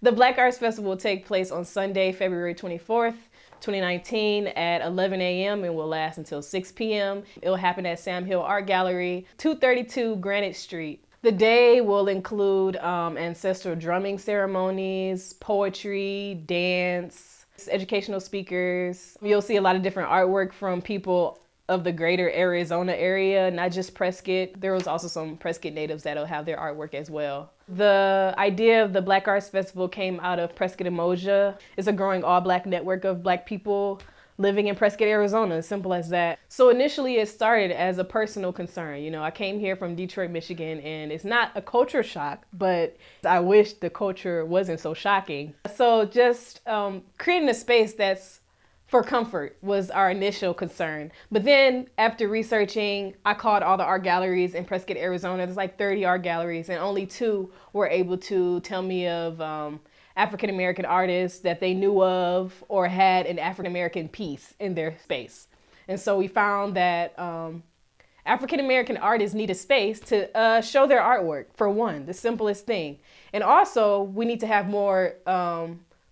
The Black Arts Festival will take place on Sunday, February 24th, 2019 at 11 a.m. and will last until 6 p.m. It will happen at Sam Hill Art Gallery, 232 Granite Street. The day will include ancestral drumming ceremonies, poetry, dance, educational speakers. You'll see a lot of different artwork from people of the greater Arizona area, not just Prescott. There was also some Prescott natives that'll have their artwork as well. The idea of the Black Arts Festival came out of Prescott Emoja. It's a growing all-Black network of Black people living in Prescott, Arizona, as simple as that. So initially it started as a personal concern. You know, I came here from Detroit, Michigan, and it's not a culture shock, but I wish the culture wasn't so shocking. So just creating a space that's for comfort was our initial concern. But then after researching, I called all the art galleries in Prescott, Arizona. There's like 30 art galleries and only 2 were able to tell me of African-American artists that they knew of or had an African-American piece in their space. And so we found that African-American artists need a space to show their artwork, for one, the simplest thing. And also we need to have more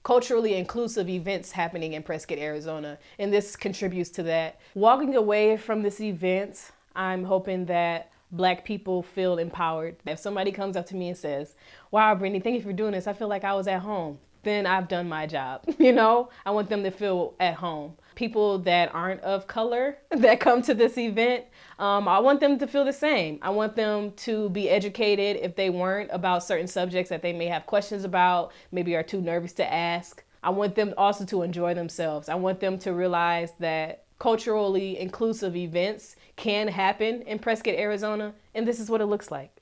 culturally inclusive events happening in Prescott, Arizona, and this contributes to that. Walking away from this event, I'm hoping that Black people feel empowered. If somebody comes up to me and says, "Wow, Brittini, thank you for doing this. I feel like I was at home," then I've done my job. You know, I want them to feel at home. People that aren't of color that come to this event, I want them to feel the same. I want them to be educated if they weren't about certain subjects that they may have questions about, maybe are too nervous to ask. I want them also to enjoy themselves. I want them to realize that culturally inclusive events can happen in Prescott, Arizona, and this is what it looks like.